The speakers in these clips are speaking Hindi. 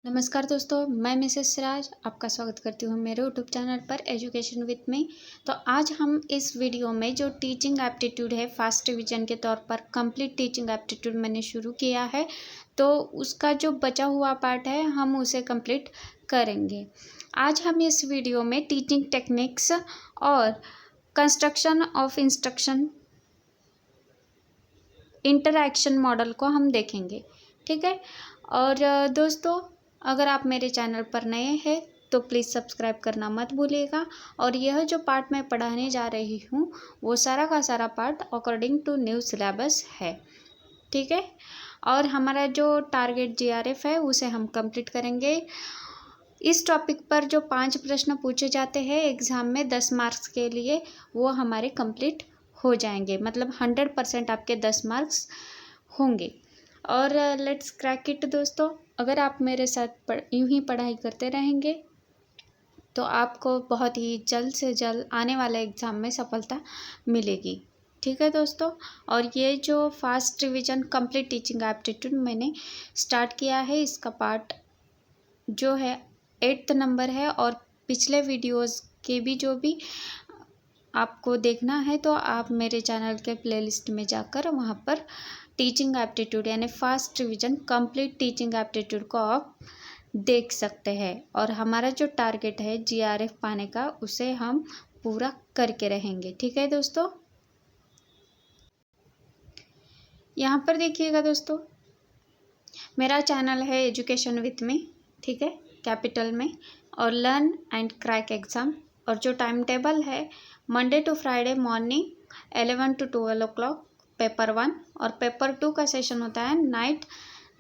नमस्कार दोस्तों, मैं मिसेस सिराज आपका स्वागत करती हूँ मेरे यूट्यूब चैनल पर एजुकेशन विद मी। तो आज हम इस वीडियो में जो टीचिंग एप्टीट्यूड है फर्स्ट रिवीजन के तौर पर कंप्लीट टीचिंग एप्टीट्यूड मैंने शुरू किया है, तो उसका जो बचा हुआ पार्ट है हम उसे कंप्लीट करेंगे। आज हम इस वीडियो में टीचिंग टेक्निक्स और construction of instruction interaction model को हम देखेंगे, ठीक है। और दोस्तों, अगर आप मेरे चैनल पर नए हैं तो प्लीज़ सब्सक्राइब करना मत भूलिएगा। और यह जो पार्ट मैं पढ़ाने जा रही हूँ वो सारा का सारा part according to new syllabus है, ठीक है। और हमारा जो टारगेट जीआरएफ है उसे हम कंप्लीट करेंगे। इस टॉपिक पर जो 5 प्रश्न पूछे जाते हैं एग्ज़ाम में 10 मार्क्स के लिए, वो हमारे कंप्लीट हो जाएंगे, मतलब 100% आपके 10 मार्क्स होंगे। और लेट्स क्रैक इट दोस्तों। अगर आप मेरे साथ यूं ही पढ़ाई करते रहेंगे तो आपको बहुत ही जल्द से जल्द आने वाले एग्ज़ाम में सफलता मिलेगी, ठीक है दोस्तों। और ये जो fast revision complete teaching aptitude मैंने स्टार्ट किया है, इसका पार्ट जो है 8th नंबर है। और पिछले वीडियोस के भी जो भी आपको देखना है तो आप मेरे चैनल के प्लेलिस्ट में जाकर वहाँ पर टीचिंग एप्टीट्यूड यानी fast revision complete teaching aptitude को आप देख सकते हैं। और हमारा जो टारगेट है जीआरएफ पाने का उसे हम पूरा करके रहेंगे, ठीक है दोस्तों। यहाँ पर देखिएगा दोस्तों, मेरा चैनल है एजुकेशन विथ मी, ठीक है, कैपिटल में, और लर्न एंड क्रैक एग्ज़ाम। और जो टाइम टेबल है Monday to Friday morning 11 to 12 o'clock paper 1, और पेपर 2 का सेशन होता है नाइट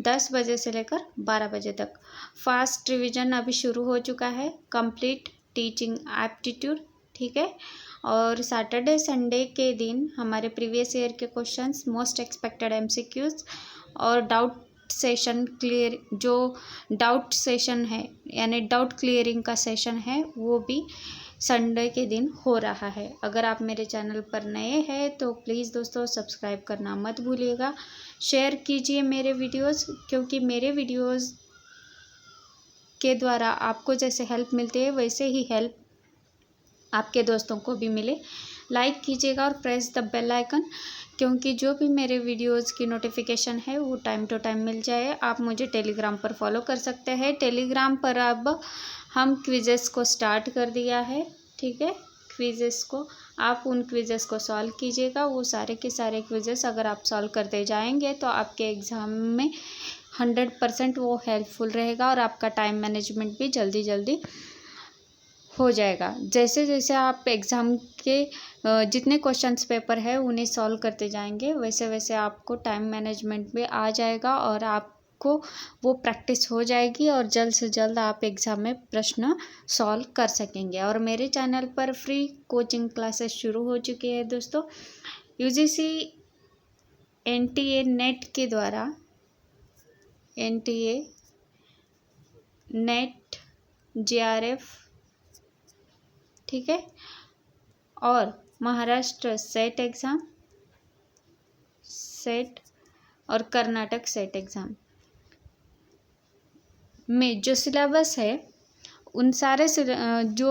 10 बजे से लेकर 12 बजे तक। फास्ट रिवीजन अभी शुरू हो चुका है, कंप्लीट टीचिंग एप्टीट्यूड, ठीक है। और सैटरडे संडे के दिन हमारे प्रीवियस ईयर के क्वेश्चंस, मोस्ट एक्सपेक्टेड एमसीक्यूज और डाउट सेशन क्लियर, जो डाउट सेशन है यानी डाउट क्लियरिंग का सेशन है, वो भी संडे के दिन हो रहा है। अगर आप मेरे चैनल पर नए हैं तो प्लीज़ दोस्तों सब्सक्राइब करना मत भूलिएगा। शेयर कीजिए मेरे वीडियोस, क्योंकि मेरे वीडियोस के द्वारा आपको जैसे हेल्प मिलती है वैसे ही हेल्प आपके दोस्तों को भी मिले। लाइक कीजिएगा और प्रेस द बेल आइकन, क्योंकि जो भी मेरे वीडियोस की नोटिफिकेशन है वो टाइम टू टाइम मिल जाए। आप मुझे टेलीग्राम पर फॉलो कर सकते हैं। टेलीग्राम पर अब हम क्विज़ेस को स्टार्ट कर दिया है, ठीक है। क्विज़ेस को आप उन क्विज़ेस को सॉल्व कीजिएगा। वो सारे के सारे क्विज़ेस अगर आप सॉल्व करते जाएंगे तो आपके एग्ज़ाम में 100% वो हेल्पफुल रहेगा और आपका टाइम मैनेजमेंट भी जल्दी जल्दी हो जाएगा। जैसे जैसे आप एग्ज़ाम के जितने क्वेश्चंस पेपर है उन्हें सॉल्व करते जाएंगे वैसे वैसे आपको टाइम मैनेजमेंट भी आ जाएगा और आपको वो प्रैक्टिस हो जाएगी और जल्द से जल्द आप एग्ज़ाम में प्रश्न सॉल्व कर सकेंगे। और मेरे चैनल पर फ्री कोचिंग क्लासेस शुरू हो चुकी है दोस्तों। यूजीसी एनटीए नेट के द्वारा, एनटीए नेट जीआरएफ, ठीक है, और महाराष्ट्र सेट एग्ज़ाम, सेट और कर्नाटक सेट एग्ज़ाम में जो सिलेबस है उन सारे जो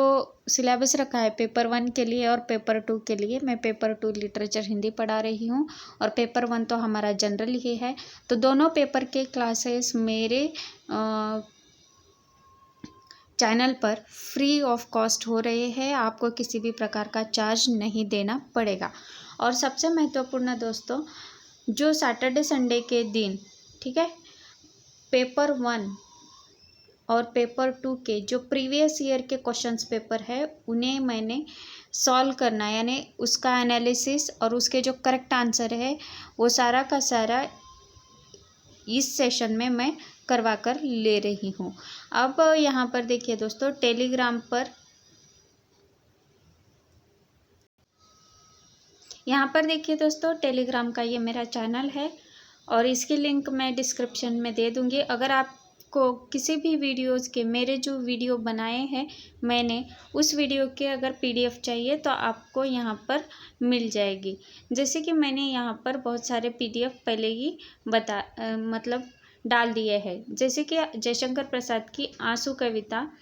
सिलेबस रखा है पेपर 1 के लिए और पेपर 2 के लिए, मैं पेपर 2 लिटरेचर हिंदी पढ़ा रही हूँ और पेपर 1 तो हमारा जनरल ही है। तो दोनों पेपर के क्लासेस मेरे चैनल पर फ्री ऑफ कॉस्ट हो रहे हैं, आपको किसी भी प्रकार का चार्ज नहीं देना पड़ेगा। और सबसे महत्वपूर्ण दोस्तों, जो सैटरडे संडे के दिन, ठीक है, पेपर 1 और पेपर 2 के जो प्रीवियस ईयर के क्वेश्चंस पेपर है उन्हें मैंने सॉल्व करना, यानी उसका एनालिसिस और उसके जो करेक्ट आंसर है वो सारा का सारा इस सेशन में मैं करवा कर ले रही हूँ। अब यहाँ पर देखिए दोस्तों, टेलीग्राम पर, यहाँ पर देखिए दोस्तों, टेलीग्राम का ये मेरा चैनल है और इसकी लिंक मैं डिस्क्रिप्शन में दे दूँगी। अगर आपको किसी भी वीडियोस के, मेरे जो वीडियो बनाए हैं मैंने, उस वीडियो के अगर पीडीएफ चाहिए तो आपको यहाँ पर मिल जाएगी। जैसे कि मैंने यहाँ पर बहुत सारे पीडीएफ पहले ही मतलब डाल दिए हैं, जैसे कि जयशंकर प्रसाद की आंसू कविता,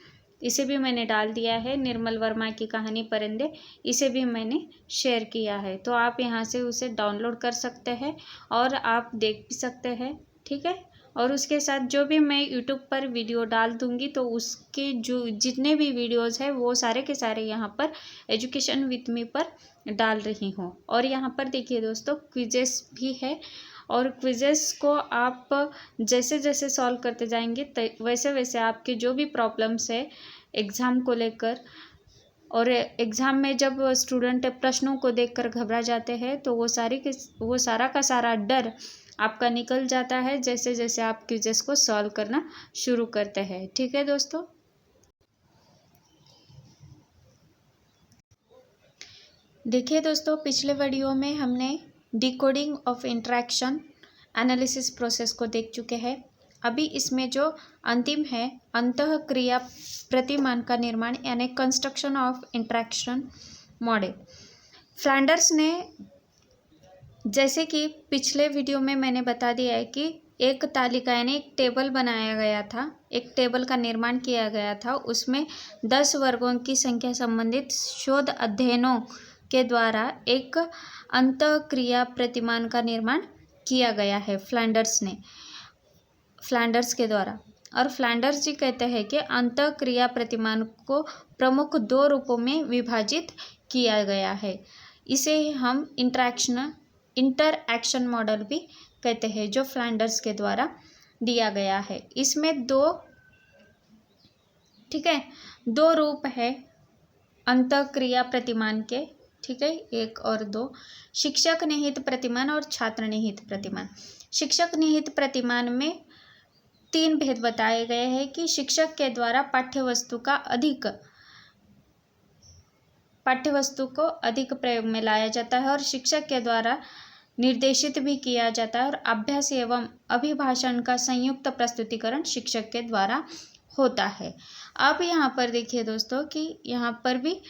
इसे भी मैंने डाल दिया है। निर्मल वर्मा की कहानी परिंदे, इसे भी मैंने शेयर किया है। तो आप यहाँ से उसे डाउनलोड कर सकते हैं और आप देख भी सकते हैं, ठीक है। और उसके साथ जो भी मैं यूट्यूब पर वीडियो डाल दूँगी तो उसके जो जितने भी वीडियोज़ हैं वो सारे के सारे यहाँ पर एजुकेशन विथ मी पर डाल रही हूँ। और यहाँ पर देखिए दोस्तों, क्विजेस भी है और क्विजेस को आप जैसे जैसे सॉल्व करते जाएंगे वैसे वैसे आपके जो भी प्रॉब्लम्स है एग्ज़ाम को लेकर, और एग्ज़ाम में जब स्टूडेंट प्रश्नों को देखकर घबरा जाते हैं तो वो सारा का सारा डर आपका निकल जाता है जैसे जैसे आप क्विजेस को सॉल्व करना शुरू करते हैं, ठीक है दोस्तों। देखिए दोस्तों, पिछले वीडियो में हमने decoding of interaction analysis process को देख चुके हैं। अभी इसमें जो अंतिम है, अंतःक्रिया प्रतिमान का निर्माण यानी construction of interaction model. Flanders ने, जैसे कि पिछले वीडियो में मैंने बता दिया है कि एक तालिका यानी एक टेबल बनाया गया था, एक टेबल का निर्माण किया गया था, उसमें 10 वर्गों की संख्या संबंधित शोध अध्ययनों के द्वारा एक अंतःक्रिया प्रतिमान का निर्माण किया गया है फ्लैंडर्स के द्वारा। और फ्लैंडर्स जी कहते हैं कि अंतःक्रिया प्रतिमान को प्रमुख 2 रूपों में विभाजित किया गया है। इसे हम इंटरएक्शन मॉडल भी कहते हैं, जो फ्लैंडर्स के द्वारा दिया गया है। इसमें 2 रूप है अंतःक्रिया प्रतिमान के, ठीक है, 1 और 2, शिक्षक निहित प्रतिमान और छात्र निहित प्रतिमान। शिक्षक निहित प्रतिमान में 3 भेद बताए गए हैं कि शिक्षक के द्वारा पाठ्यवस्तु को अधिक प्रयोग में लाया जाता है और शिक्षक के द्वारा निर्देशित भी किया जाता है, और अभ्यास एवं अभिभाषण का संयुक्त प्रस्तुतिकरण शिक्षक के द्वारा होता है। अब यहाँ पर देखिए दोस्तों कि यहाँ पर भी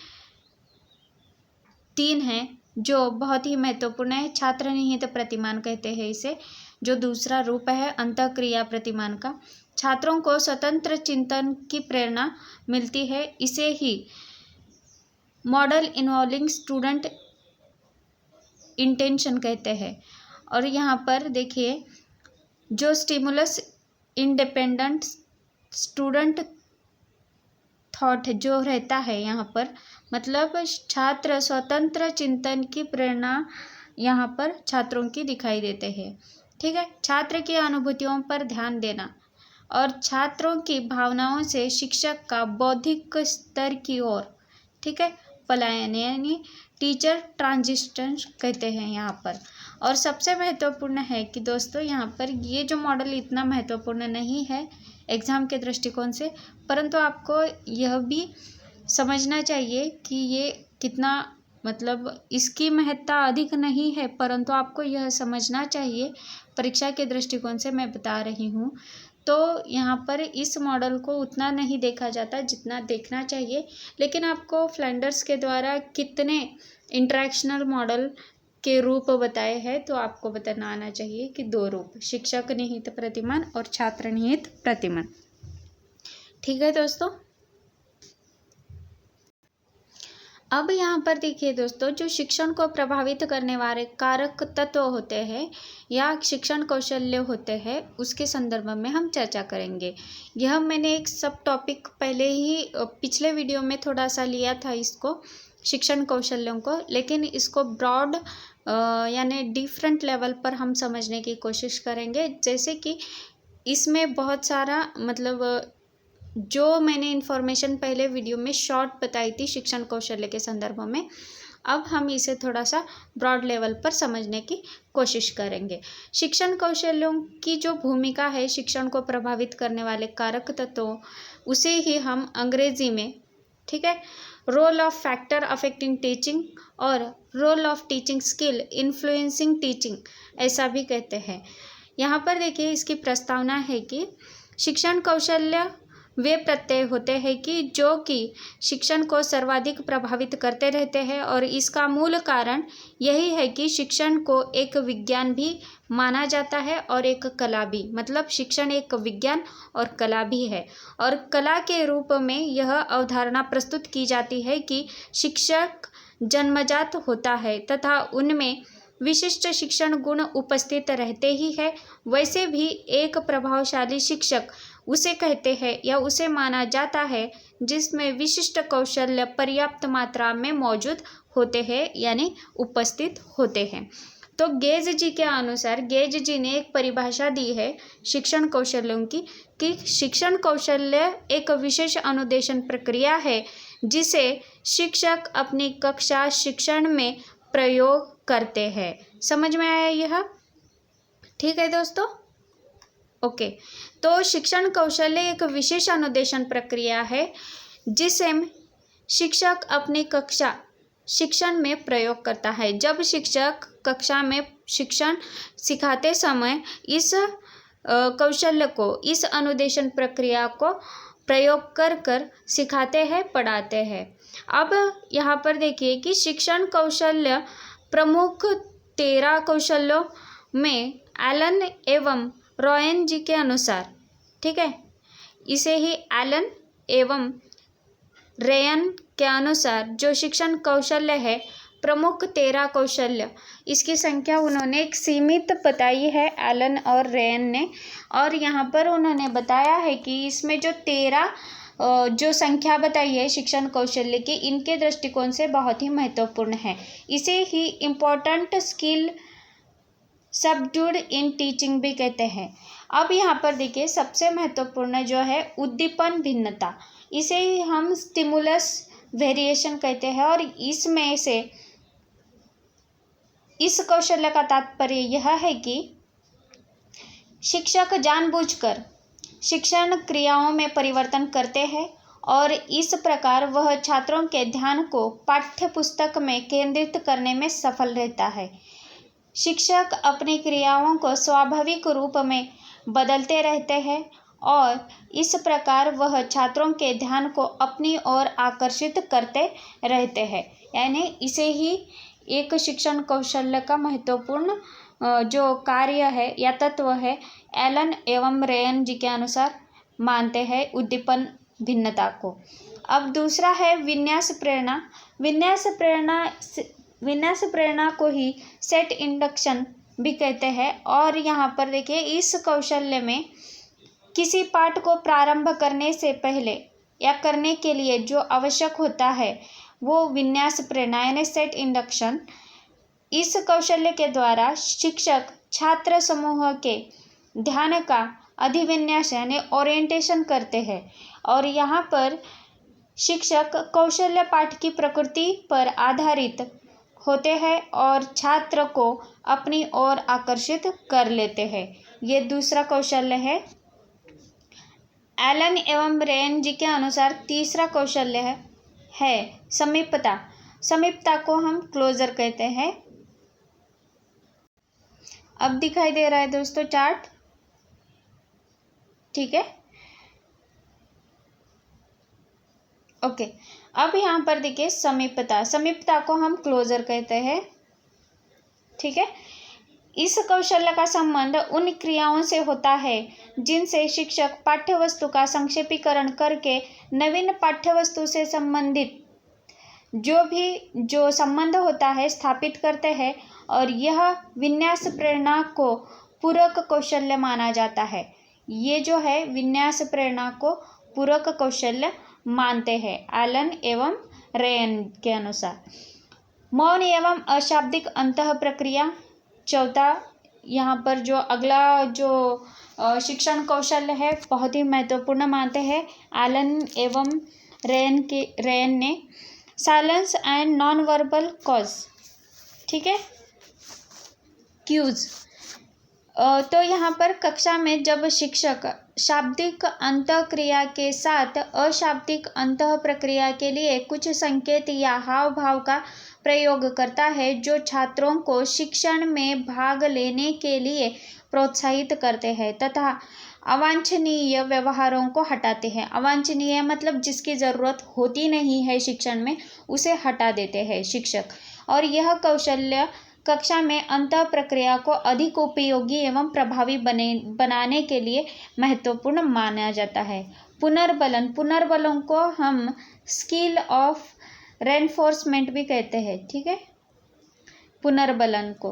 3 हैं जो बहुत ही महत्वपूर्ण है। छात्र निहित प्रतिमान कहते हैं इसे, जो दूसरा रूप है अंतःक्रिया प्रतिमान का। छात्रों को स्वतंत्र चिंतन की प्रेरणा मिलती है, इसे ही मॉडल इन्वॉल्विंग स्टूडेंट इंटेंशन कहते हैं। और यहाँ पर देखिए, जो स्टिमुलस इंडिपेंडेंट स्टूडेंट थॉट जो रहता है यहाँ पर, मतलब छात्र स्वतंत्र चिंतन की प्रेरणा यहाँ पर छात्रों की दिखाई देते हैं, ठीक है। छात्र की अनुभूतियों पर ध्यान देना और छात्रों की भावनाओं से शिक्षक का बौद्धिक स्तर की ओर, ठीक है, पलायन यानी टीचर ट्रांजिशन कहते हैं यहाँ पर। और सबसे महत्वपूर्ण है कि दोस्तों यहाँ पर ये जो मॉडल इतना महत्वपूर्ण नहीं है एग्ज़ाम के दृष्टिकोण से, परंतु आपको यह भी समझना चाहिए कि ये कितना, मतलब इसकी महत्ता अधिक नहीं है, परंतु आपको यह समझना चाहिए, परीक्षा के दृष्टिकोण से मैं बता रही हूँ। तो यहाँ पर इस मॉडल को उतना नहीं देखा जाता जितना देखना चाहिए, लेकिन आपको फ्लैंडर्स के द्वारा कितने इंटरेक्शनल मॉडल के रूप बताए हैं तो आपको बताना आना चाहिए कि 2 रूप, शिक्षक निहित प्रतिमान और छात्र निहित प्रतिमान, ठीक है दोस्तों। अब यहाँ पर देखिए दोस्तों, जो शिक्षण को प्रभावित करने वाले कारक तत्व होते हैं या शिक्षण कौशल्य होते हैं, उसके संदर्भ में हम चर्चा करेंगे। यह मैंने एक सब टॉपिक पहले ही पिछले वीडियो में थोड़ा सा लिया था इसको, शिक्षण कौशल्यों को, लेकिन इसको ब्रॉड यानी डिफरेंट लेवल पर हम समझने की कोशिश करेंगे। जैसे कि इसमें बहुत सारा, मतलब जो मैंने इन्फॉर्मेशन पहले वीडियो में शॉर्ट बताई थी शिक्षण कौशल्य के संदर्भ में, अब हम इसे थोड़ा सा ब्रॉड लेवल पर समझने की कोशिश करेंगे। शिक्षण कौशल्यों की जो भूमिका है शिक्षण को प्रभावित करने वाले कारक तत्वों, उसे ही हम अंग्रेजी में, ठीक है, role of factor affecting teaching और role of teaching skill influencing teaching ऐसा भी कहते हैं। यहाँ पर देखिए, इसकी प्रस्तावना है कि शिक्षण कौशल्य वे प्रत्यय होते हैं कि जो कि शिक्षण को सर्वाधिक प्रभावित करते रहते हैं, और इसका मूल कारण यही है कि शिक्षण को एक विज्ञान भी माना जाता है और एक कला भी। मतलब शिक्षण एक विज्ञान और कला भी है, और कला के रूप में यह अवधारणा प्रस्तुत की जाती है कि शिक्षक जन्मजात होता है तथा उनमें विशिष्ट शिक्षण गुण उपस्थित रहते ही है। वैसे भी एक प्रभावशाली शिक्षक उसे कहते हैं या उसे माना जाता है जिसमें विशिष्ट कौशल्य पर्याप्त मात्रा में मौजूद होते हैं, यानी उपस्थित होते हैं। तो गेज जी के अनुसार, गेज जी ने एक परिभाषा दी है शिक्षण कौशल्यों की, कि शिक्षण कौशल्य एक विशेष अनुदेशन प्रक्रिया है जिसे शिक्षक अपनी कक्षा शिक्षण में प्रयोग करते हैं। समझ में आया यह? ठीक है दोस्तों, ओके। तो शिक्षण कौशल्य एक विशेष अनुदेशन प्रक्रिया है जिसे शिक्षक अपनी कक्षा शिक्षण में प्रयोग करता है। जब शिक्षक कक्षा में शिक्षण सिखाते समय इस कौशल्य को, इस अनुदेशन प्रक्रिया को प्रयोग कर सिखाते हैं, पढ़ाते हैं। अब यहाँ पर देखिए कि शिक्षण कौशल्य प्रमुख 13 कौशल्यों में एलन एवं रॉयन जी के अनुसार, ठीक है, इसे ही एलन एवं रेयन के अनुसार जो शिक्षण कौशल्य है, प्रमुख 13 कौशल्य, इसकी संख्या उन्होंने एक सीमित बताई है एलन और रेयन ने, और यहाँ पर उन्होंने बताया है कि इसमें जो 13 जो संख्या बताई है शिक्षण कौशल्य की, इनके दृष्टिकोण से बहुत ही महत्वपूर्ण है। इसे ही important skill subdued in teaching भी कहते हैं। अब यहाँ पर देखिए सबसे महत्वपूर्ण जो है उद्दीपन भिन्नता, इसे ही हम स्टिमुलस वेरिएशन कहते हैं, और इसमें से इस कौशल्य का तात्पर्य यह है कि शिक्षक जानबूझकर शिक्षण क्रियाओं में परिवर्तन करते हैं और इस प्रकार वह छात्रों के ध्यान को पाठ्य पुस्तक में केंद्रित करने में सफल रहता है। शिक्षक अपनी क्रियाओं को स्वाभाविक रूप में बदलते रहते हैं और इस प्रकार वह छात्रों के ध्यान को अपनी ओर आकर्षित करते रहते हैं। यानी इसे ही एक शिक्षण कौशल्य का महत्वपूर्ण जो कार्य है या तत्व है, एलन एवं रेयन जी के अनुसार मानते हैं उद्दीपन भिन्नता को। अब दूसरा है विन्यास प्रेरणा। विन्यास प्रेरणा को ही सेट इंडक्शन भी कहते हैं, और यहाँ पर देखिए इस कौशल्य में किसी पाठ को प्रारंभ करने से पहले या करने के लिए जो आवश्यक होता है वो विन्यास प्रेरणा यानी सेट इंडक्शन। इस कौशल्य के द्वारा शिक्षक छात्र समूह के ध्यान का अधिविन्यास यानी ओरिएंटेशन करते हैं, और यहाँ पर शिक्षक कौशल्य पाठ की प्रकृति पर आधारित होते हैं और छात्र को अपनी ओर आकर्षित कर लेते हैं। ये दूसरा कौशल्य है। एलन एवं रेयन जी के अनुसार तीसरा कौशल्य है समीपता। समीपता को हम क्लोजर कहते हैं। अब दिखाई दे रहा है दोस्तों चार्ट, ठीक है, ओके। अब यहाँ पर देखिए समीपता को हम क्लोजर कहते हैं, ठीक है। इस कौशल्य का संबंध उन क्रियाओं से होता है जिनसे शिक्षक पाठ्यवस्तु का संक्षेपीकरण करके नवीन पाठ्यवस्तु से संबंधित जो संबंध होता है स्थापित करते हैं, और यह विन्यास प्रेरणा को पूरक कौशल्य माना जाता है। ये जो है विन्यास प्रेरणा को पूरक कौशल्य मानते हैं एलन एवं रेयन के अनुसार। मौन एवं अशाब्दिक अंतः प्रक्रिया चौथा, यहाँ पर जो अगला जो शिक्षण कौशल्य है बहुत ही महत्वपूर्ण मानते हैं एलन एवं रेयन ने। Silence and non verbal cause, ठीक है, क्यूज। तो यहाँ पर कक्षा में जब शिक्षक शाब्दिक अंतः क्रिया के साथ अशाब्दिक अंतः प्रक्रिया के लिए कुछ संकेत या हाव भाव का प्रयोग करता है जो छात्रों को शिक्षण में भाग लेने के लिए प्रोत्साहित करते हैं तथा अवांछनीय व्यवहारों को हटाते हैं। अवांछनीय मतलब जिसकी ज़रूरत होती नहीं है शिक्षण में, उसे हटा देते हैं शिक्षक। और यह कौशल्य कक्षा में अंतः प्रक्रिया को अधिक उपयोगी एवं प्रभावी बनाने के लिए महत्वपूर्ण माना जाता है। पुनर्बलन, पुनर्बलों को हम स्किल ऑफ रेनफोर्समेंट भी कहते हैं, ठीक है, पुनर्बलन को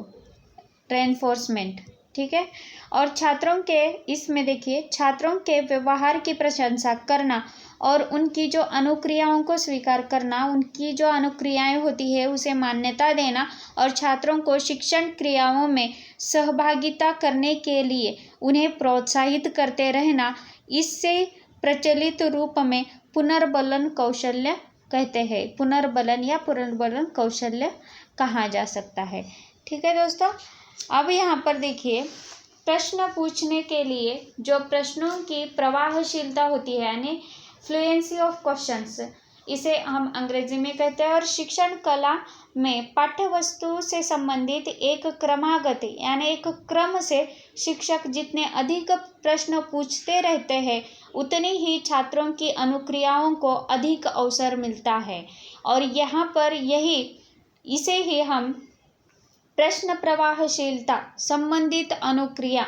रेनफोर्समेंट, ठीक है। और छात्रों के, इसमें देखिए, छात्रों के व्यवहार की प्रशंसा करना और उनकी जो अनुक्रियाओं को स्वीकार करना, उनकी जो अनुक्रियाएं होती है उसे मान्यता देना और छात्रों को शिक्षण क्रियाओं में सहभागिता करने के लिए उन्हें प्रोत्साहित करते रहना, इससे प्रचलित रूप में पुनर्बलन कौशल्य कहते हैं। पुनर्बलन या पुनर्बलन कौशल्य कहा जा सकता है, ठीक है दोस्तों। अब यहाँ पर देखिए, प्रश्न पूछने के लिए जो प्रश्नों की प्रवाहशीलता होती है, यानी फ्लुएंसी ऑफ क्वेश्चंस, इसे हम अंग्रेजी में कहते हैं। और शिक्षण कला में पाठ्य वस्तु से संबंधित एक क्रमागत, यानी एक क्रम से शिक्षक जितने अधिक प्रश्न पूछते रहते हैं, उतनी ही छात्रों की अनुक्रियाओं को अधिक अवसर मिलता है। और यहाँ पर इसे ही हम प्रश्न प्रवाहशीलता संबंधित अनुक्रिया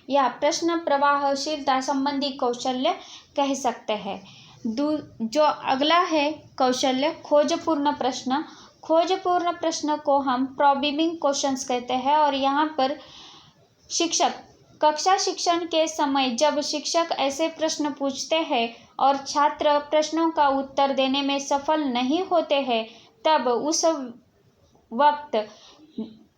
या प्रश्न प्रवाहशीलता संबंधी कौशल्य कह सकते हैं। जो अगला है कौशल्य, खोजपूर्ण प्रश्न। खोजपूर्ण प्रश्न को हम प्रोबिंग क्वेश्चंस कहते हैं। और यहाँ पर शिक्षक कक्षा शिक्षण के समय जब शिक्षक ऐसे प्रश्न पूछते हैं और छात्र प्रश्नों का उत्तर देने में सफल नहीं होते हैं, तब उस वक्त,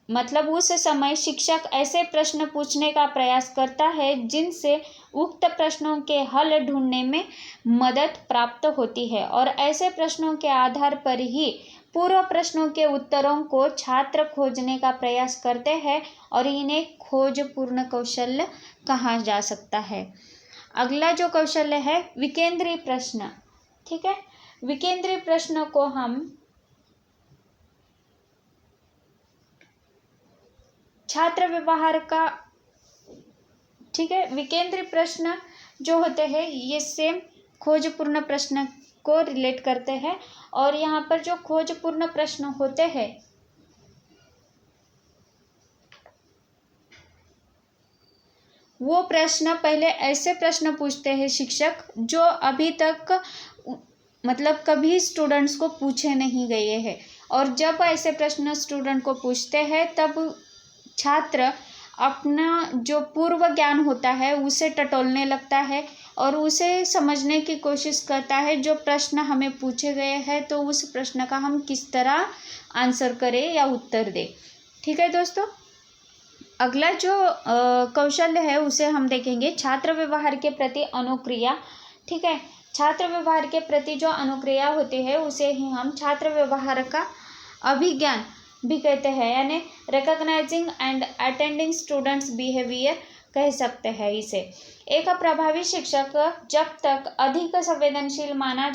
मतलब उस समय शिक्षक ऐसे प्रश्न पूछने का प्रयास करता है जिनसे उक्त प्रश्नों के हल ढूंढने में मदद प्राप्त होती है। और ऐसे प्रश्नों के आधार पर ही पूर्व प्रश्नों के उत्तरों को छात्र खोजने का प्रयास करते हैं और इन्हें खोजपूर्ण कौशल्य कहा जा सकता है। अगला जो कौशल्य है, विकेंद्री प्रश्न, ठीक है। विकेंद्री प्रश्न को हम छात्र व्यवहार का, ठीक है, विकेंद्री प्रश्न जो होते हैं ये सेम खोजपूर्ण प्रश्न को रिलेट करते हैं। और यहाँ पर जो खोजपूर्ण प्रश्न होते हैं वो प्रश्न, पहले ऐसे प्रश्न पूछते हैं शिक्षक जो अभी तक मतलब कभी स्टूडेंट्स को पूछे नहीं गए हैं। और जब ऐसे प्रश्न स्टूडेंट को पूछते हैं तब छात्र अपना जो पूर्व ज्ञान होता है उसे टटोलने लगता है और उसे समझने की कोशिश करता है जो प्रश्न हमें पूछे गए हैं, तो उस प्रश्न का हम किस तरह आंसर करें या उत्तर दें, ठीक है दोस्तों। अगला जो कौशल्य है उसे हम देखेंगे छात्र व्यवहार के प्रति अनुक्रिया, ठीक है। छात्र व्यवहार के प्रति जो अनुक्रिया होती है उसे ही हम छात्र व्यवहार का अभिज्ञान भी कहते हैं, यानी recognising and attending students behaviour कह सकते हैं इसे। एक प्रभावी शिक्षक जब तक अधिक संवेदनशील माना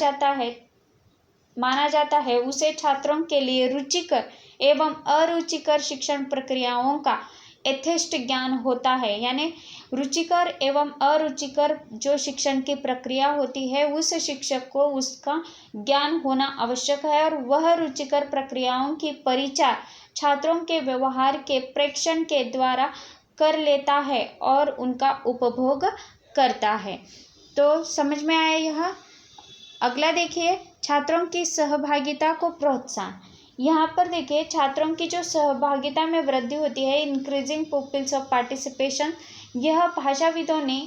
जाता है उसे छात्रों के लिए रुचिकर एवं अरुचिकर शिक्षण प्रक्रियाओं का यथेष्ट ज्ञान होता है। यानी रुचिकर एवं अरुचिकर जो शिक्षण की प्रक्रिया होती है उस शिक्षक को उसका ज्ञान होना आवश्यक है। और वह रुचिकर प्रक्रियाओं की परिचय छात्रों के व्यवहार के प्रेक्षण के द्वारा कर लेता है और उनका उपभोग करता है। तो समझ में आया यह। अगला देखिए, छात्रों की सहभागिता को प्रोत्साहन। यहाँ पर देखिए छात्रों की जो सहभागिता में वृद्धि होती है, इंक्रीजिंग पुपिल्स ऑफ पार्टिसिपेशन, यह भाषाविदों ने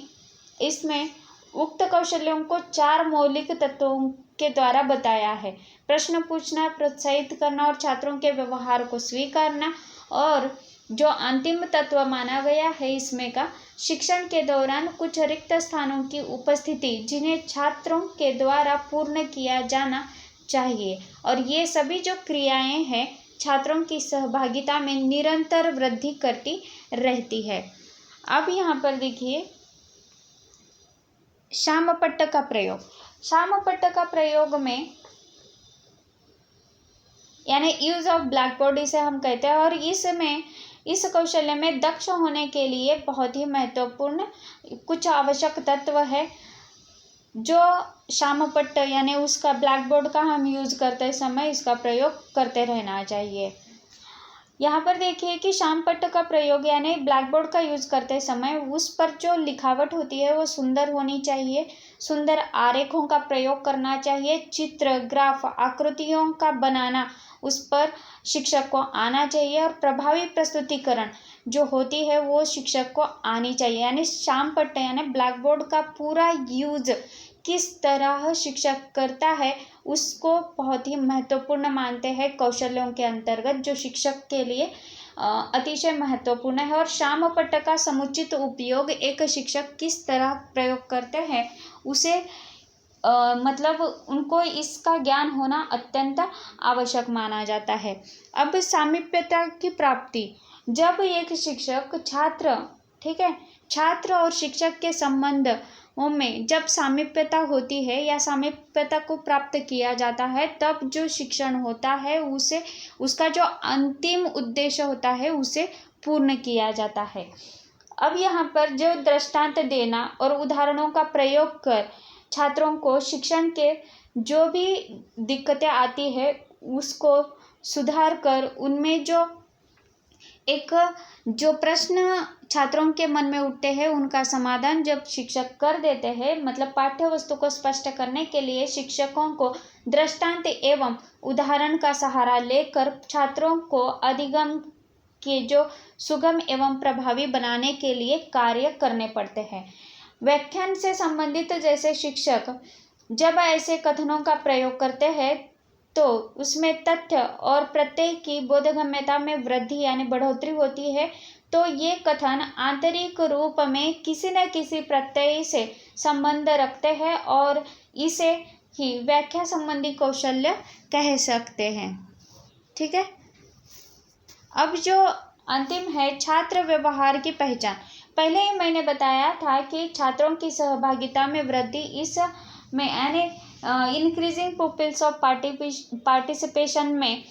इसमें उक्त कौशल्यों को 4 मौलिक तत्वों के द्वारा बताया है। प्रश्न पूछना, प्रोत्साहित करना और छात्रों के व्यवहार को स्वीकारना। और जो अंतिम तत्व माना गया है इसमें का, शिक्षण के दौरान कुछ रिक्त स्थानों की उपस्थिति जिन्हें छात्रों के द्वारा पूर्ण किया जाना चाहिए। और ये सभी जो क्रियाएं हैं छात्रों की सहभागिता में निरंतर वृद्धि करती रहती है। अब यहाँ पर देखिए श्यामपट्ट का प्रयोग। श्यामपट्ट का प्रयोग में यानी यूज ऑफ ब्लैक बोर्ड इसे हम कहते हैं। और इसमें इस कौशल्य में दक्ष होने के लिए बहुत ही महत्वपूर्ण कुछ आवश्यक तत्व है जो श्यामपट्ट यानी उसका ब्लैक बोर्ड का हम यूज़ करते समय इसका प्रयोग करते रहना चाहिए। यहाँ पर देखिए कि श्यामपट्ट का प्रयोग यानी ब्लैक बोर्ड का यूज़ करते समय उस पर जो लिखावट होती है वो सुंदर होनी चाहिए, सुंदर आरेखों का प्रयोग करना चाहिए, चित्र, ग्राफ, आकृतियों का बनाना उस पर शिक्षक को आना चाहिए और प्रभावी प्रस्तुतिकरण जो होती है वो शिक्षक को आनी चाहिए। यानी श्यामपट्ट यानी ब्लैक बोर्ड का पूरा यूज़ किस तरह शिक्षक करता है उसको बहुत ही महत्वपूर्ण मानते हैं कौशल्यों के अंतर्गत, जो शिक्षक के लिए अतिशय महत्वपूर्ण है। और श्यामपट्ट का समुचित उपयोग एक शिक्षक किस तरह प्रयोग करते हैं उसे मतलब उनको इसका ज्ञान होना अत्यंत आवश्यक माना जाता है। अब सामीप्यता की प्राप्ति, जब एक शिक्षक छात्र, ठीक है, छात्र और शिक्षक के संबंध में जब सामीप्यता होती है या सामीप्यता को प्राप्त किया जाता है तब जो शिक्षण होता है उसे उसका जो अंतिम उद्देश्य होता है उसे पूर्ण किया जाता है। अब यहाँ पर जो दृष्टांत देना और उदाहरणों का प्रयोग कर छात्रों को शिक्षण के जो भी दिक्कतें आती है उसको सुधार कर उनमें जो प्रश्न छात्रों के मन में उठते हैं उनका समाधान जब शिक्षक कर देते हैं, मतलब पाठ्य वस्तु को स्पष्ट करने के लिए शिक्षकों को दृष्टांत एवं उदाहरण का सहारा लेकर छात्रों को अधिगम के जो सुगम एवं प्रभावी बनाने के लिए कार्य करने पड़ते हैं। व्याख्यान से संबंधित जैसे शिक्षक जब ऐसे कथनों का प्रयोग करते हैं तो उसमें तथ्य और प्रत्यय की बोधगम्यता में वृद्धि यानी बढ़ोतरी होती है। तो ये कथन आंतरिक रूप में किसी न किसी प्रत्यय से संबंध रखते हैं और इसे ही व्याख्या संबंधी कौशल्य कह सकते हैं। ठीक है। अब जो अंतिम है छात्र व्यवहार की पहचान। पहले ही मैंने बताया था कि छात्रों की सहभागिता में वृद्धि इस में यानी इंक्रीजिंग पुपिल्स ऑफ पार्टिसिपेशन में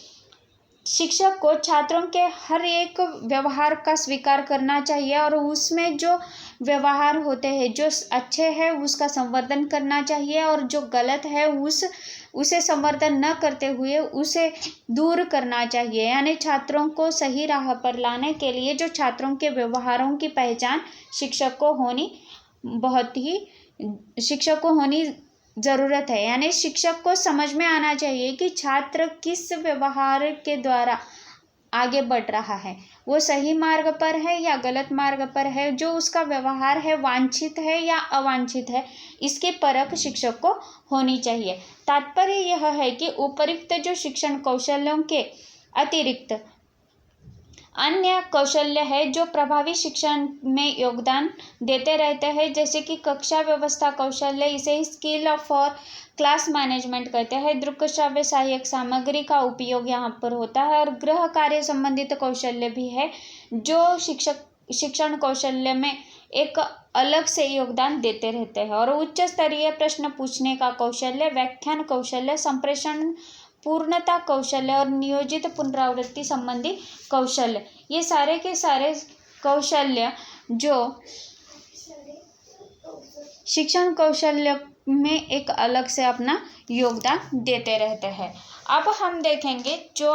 शिक्षक को छात्रों के हर एक व्यवहार का स्वीकार करना चाहिए और उसमें जो व्यवहार होते हैं जो अच्छे हैं उसका संवर्धन करना चाहिए और जो गलत है उसे संवर्धन न करते हुए उसे दूर करना चाहिए। यानी छात्रों को सही राह पर लाने के लिए जो छात्रों के व्यवहारों की पहचान शिक्षक को होनी ज़रूरत है। यानी शिक्षक को समझ में आना चाहिए कि छात्र किस व्यवहार के द्वारा आगे बढ़ रहा है, वो सही मार्ग पर है या गलत मार्ग पर है, जो उसका व्यवहार है वांछित है या अवांछित है, इसकी परख शिक्षक को होनी चाहिए। तात्पर्य यह है कि उपरोक्त जो शिक्षण कौशल्यों के अतिरिक्त अन्य कौशल्य है जो प्रभावी शिक्षण में योगदान देते रहते हैं, जैसे कि कक्षा व्यवस्था कौशल्य, इसे स्किल फॉर क्लास मैनेजमेंट कहते हैं। दृक् श्राव्य सहायक सामग्री का उपयोग यहाँ पर होता है और गृह कार्य संबंधित कौशल्य भी है जो शिक्षण कौशल्य में एक अलग से योगदान देते रहते हैं। और उच्च स्तरीय प्रश्न पूछने का कौशल्य, व्याख्यान कौशल्य, संप्रेषण पूर्णता कौशल्य और नियोजित पुनरावृत्ति संबंधी कौशल्य, ये सारे के सारे कौशल्य जो शिक्षण कौशल्य में एक अलग से अपना योगदान देते रहते हैं। अब हम देखेंगे जो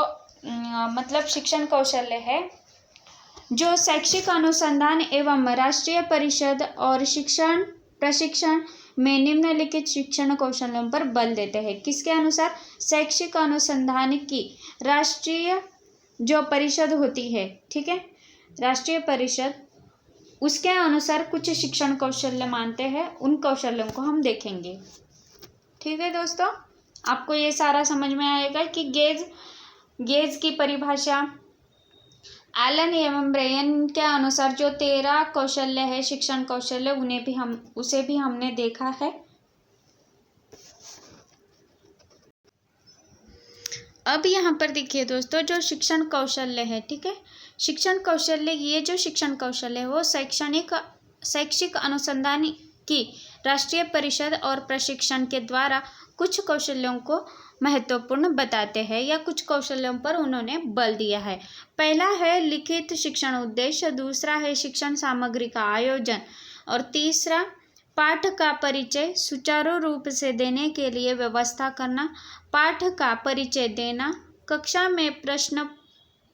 मतलब शिक्षण कौशल्य है जो शैक्षिक अनुसंधान एवं राष्ट्रीय परिषद और शिक्षण प्रशिक्षण में निम्नलिखित शिक्षण कौशलों पर बल देते हैं। किसके अनुसार? शैक्षिक अनुसंधान की राष्ट्रीय जो परिषद होती है, ठीक है, राष्ट्रीय परिषद, उसके अनुसार कुछ शिक्षण कौशल्य मानते हैं, उन कौशल्यों को हम देखेंगे। ठीक है दोस्तों, आपको ये सारा समझ में आएगा कि गेज की परिभाषा एलन एवं ब्रेयन के अनुसार जो 13 कौशल्य है शिक्षण कौशल्य उसे भी हमने देखा है। अब यहाँ पर देखिए दोस्तों जो शिक्षण कौशल्य है, ठीक है, शिक्षण कौशल्य, ये जो शिक्षण कौशल्य है वो शैक्षिक अनुसंधान की राष्ट्रीय परिषद और प्रशिक्षण के द्वारा कुछ कौशलों को महत्वपूर्ण बताते हैं या कुछ कौशलों पर उन्होंने बल दिया है। पहला है लिखित शिक्षण उद्देश्य, दूसरा है शिक्षण सामग्री का आयोजन और तीसरा पाठ का परिचय सुचारू रूप से देने के लिए व्यवस्था करना, पाठ का परिचय देना, कक्षा में प्रश्न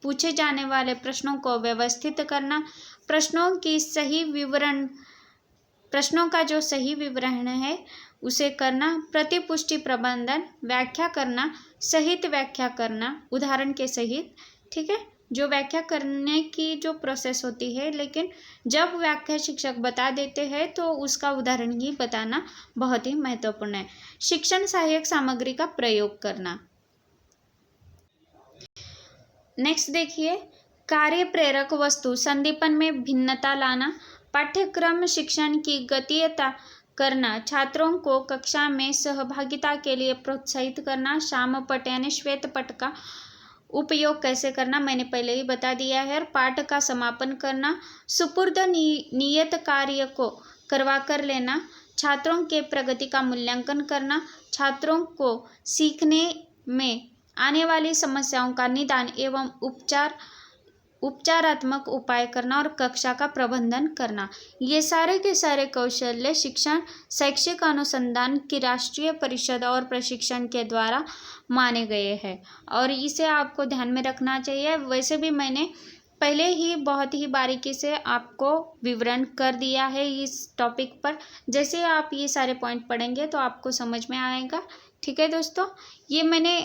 पूछे जाने वाले प्रश्नों को व्यवस्थित करना, प्रश्नों का जो सही विवरण है उसे करना, प्रतिपुष्टि प्रबंधन, व्याख्या करना, सहित व्याख्या करना उदाहरण के सहित, ठीक है, जो व्याख्या करने की जो प्रोसेस होती है, लेकिन जब व्याख्या शिक्षक बता देते हैं तो उसका उदाहरण ही बताना बहुत ही महत्वपूर्ण है। शिक्षण सहायक सामग्री का प्रयोग करना। नेक्स्ट देखिए, कार्य प्रेरक वस्तु संदीपन में भिन्नता लाना, पाठ्यक्रम शिक्षण की गतियता करना, छात्रों को कक्षा में सहभागिता के लिए प्रोत्साहित करना, श्याम पट यानी श्वेत पट का उपयोग कैसे करना मैंने पहले ही बता दिया है, और पाठ का समापन करना, सुपुर्द नियत कार्य को करवा कर लेना, छात्रों के प्रगति का मूल्यांकन करना, छात्रों को सीखने में आने वाली समस्याओं का निदान एवं उपचारात्मक उपाय करना और कक्षा का प्रबंधन करना। ये सारे के सारे कौशल्य शिक्षण शैक्षिक अनुसंधान की राष्ट्रीय परिषद और प्रशिक्षण के द्वारा माने गए हैं और इसे आपको ध्यान में रखना चाहिए। वैसे भी मैंने पहले ही बहुत ही बारीकी से आपको विवरण कर दिया है इस टॉपिक पर। जैसे आप ये सारे पॉइंट पढ़ेंगे तो आपको समझ में आएगा। ठीक है दोस्तों, ये मैंने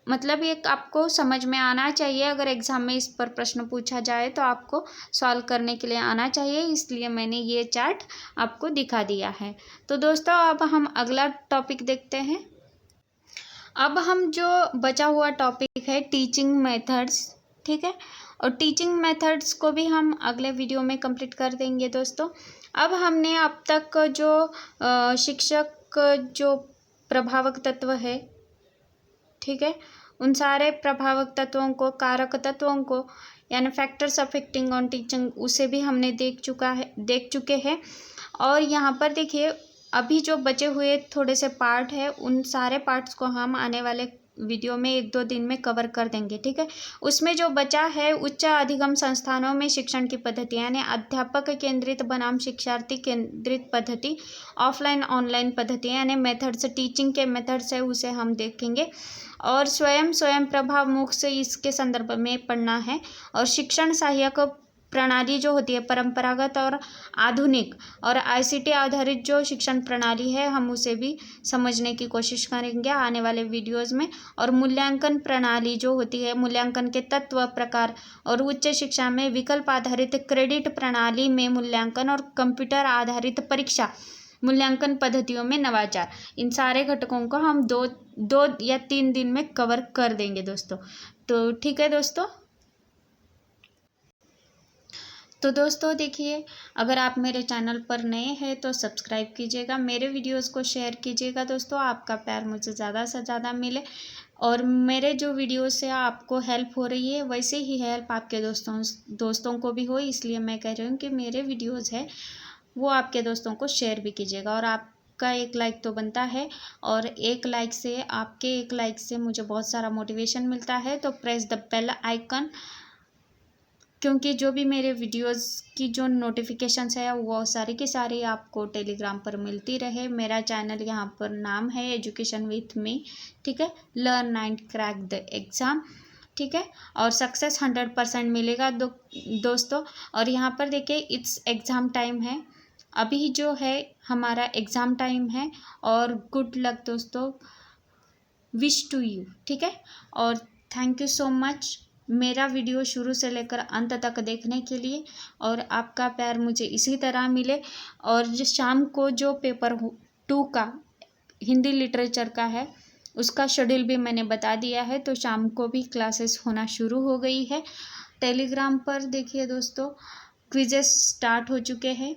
मतलब ये आपको समझ में आना चाहिए। अगर एग्जाम में इस पर प्रश्न पूछा जाए तो आपको सॉल्व करने के लिए आना चाहिए, इसलिए मैंने ये चार्ट आपको दिखा दिया है। तो दोस्तों अब हम अगला टॉपिक देखते हैं। अब हम जो बचा हुआ टॉपिक है टीचिंग मेथड्स, ठीक है, और टीचिंग मेथड्स को भी हम अगले वीडियो में कंप्लीट कर देंगे दोस्तों। अब हमने अब तक जो शिक्षक जो प्रभावक तत्व है, ठीक है, उन सारे प्रभावक तत्वों को, कारक तत्वों को यानी फैक्टर्स अफेक्टिंग ऑन टीचिंग, उसे भी हमने देख चुके हैं। और यहाँ पर देखिए अभी जो बचे हुए थोड़े से पार्ट है, उन सारे पार्ट्स को हम आने वाले वीडियो में 1-2 दिन में कवर कर देंगे। ठीक है, उसमें जो बचा है उच्च अधिगम संस्थानों में शिक्षण की पद्धति यानी अध्यापक केंद्रित बनाम शिक्षार्थी केंद्रित पद्धति, ऑफलाइन ऑनलाइन पद्धति यानी मेथड्स, टीचिंग के मेथड्स है उसे हम देखेंगे। और स्वयं प्रभाव मुख से इसके संदर्भ में पढ़ना है। और शिक्षण सहायक प्रणाली जो होती है परंपरागत और आधुनिक और आईसीटी आधारित जो शिक्षण प्रणाली है, हम उसे भी समझने की कोशिश करेंगे आने वाले वीडियोस में। और मूल्यांकन प्रणाली जो होती है, मूल्यांकन के तत्व, प्रकार और उच्च शिक्षा में विकल्प आधारित क्रेडिट प्रणाली में मूल्यांकन और कंप्यूटर आधारित परीक्षा मूल्यांकन पद्धतियों में नवाचार, इन सारे घटकों को हम दो या 3 दिन में कवर कर देंगे दोस्तों। तो ठीक है दोस्तों, तो दोस्तों देखिए, अगर आप मेरे चैनल पर नए हैं तो सब्सक्राइब कीजिएगा, मेरे वीडियोस को शेयर कीजिएगा दोस्तों। आपका प्यार मुझे ज़्यादा से ज़्यादा मिले और मेरे जो वीडियोस से आपको हेल्प हो रही है वैसे ही हेल्प आपके दोस्तों को भी हो, इसलिए मैं कह रही हूँ कि मेरे वीडियोस है वो आपके दोस्तों को शेयर भी कीजिएगा। और आपका एक लाइक तो बनता है, और आपके एक लाइक से मुझे बहुत सारा मोटिवेशन मिलता है। तो प्रेस द बेल आइकन, क्योंकि जो भी मेरे वीडियोस की जो नोटिफिकेशंस है वो सारी की सारी आपको टेलीग्राम पर मिलती रहे। मेरा चैनल यहाँ पर नाम है एजुकेशन विथ मी, ठीक है, learn and crack the exam, ठीक है, और सक्सेस 100% मिलेगा दोस्तों। और यहाँ पर देखिए इट्स एग्ज़ाम टाइम है, अभी जो है हमारा एग्ज़ाम टाइम है। और गुड लक दोस्तों, विश टू यू, ठीक है। और थैंक यू सो मच मेरा वीडियो शुरू से लेकर अंत तक देखने के लिए, और आपका प्यार मुझे इसी तरह मिले। और जो शाम को जो पेपर 2 का हिंदी लिटरेचर का है उसका शेड्यूल भी मैंने बता दिया है, तो शाम को भी क्लासेस होना शुरू हो गई है। टेलीग्राम पर देखिए दोस्तों क्विजेस स्टार्ट हो चुके हैं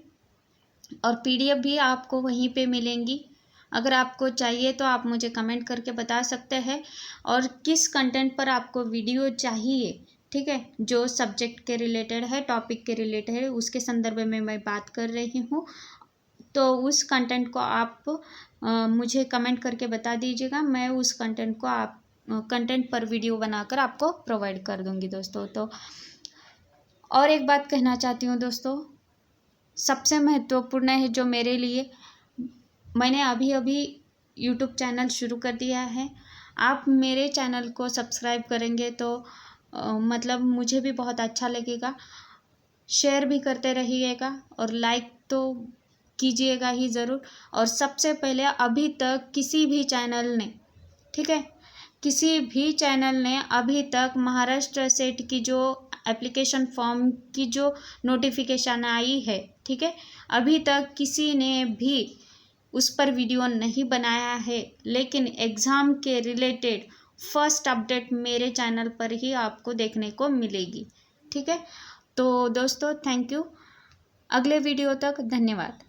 और PDF भी आपको वहीं पे मिलेंगी। अगर आपको चाहिए तो आप मुझे कमेंट करके बता सकते हैं, और किस कंटेंट पर आपको वीडियो चाहिए, ठीक है, जो सब्जेक्ट के रिलेटेड है, टॉपिक के रिलेटेड है, उसके संदर्भ में मैं बात कर रही हूँ। तो उस कंटेंट को आप मुझे कमेंट करके बता दीजिएगा। मैं उस कंटेंट को कंटेंट पर वीडियो बनाकर आपको प्रोवाइड कर दूंगी दोस्तों। तो और एक बात कहना चाहती हूँ दोस्तों, सबसे महत्वपूर्ण है जो मेरे लिए, मैंने अभी अभी यूट्यूब चैनल शुरू कर दिया है। आप मेरे चैनल को सब्सक्राइब करेंगे तो मतलब मुझे भी बहुत अच्छा लगेगा। शेयर भी करते रहिएगा और लाइक तो कीजिएगा ही ज़रूर। और सबसे पहले अभी तक किसी भी चैनल ने, ठीक है, किसी भी चैनल ने अभी तक महाराष्ट्र सेट की जो एप्लीकेशन फॉर्म की जो नोटिफिकेशन आई है, ठीक है, अभी तक किसी ने भी उस पर वीडियो नहीं बनाया है। लेकिन एग्ज़ाम के रिलेटेड फर्स्ट अपडेट मेरे चैनल पर ही आपको देखने को मिलेगी, ठीक है। तो दोस्तों थैंक यू, अगले वीडियो तक धन्यवाद।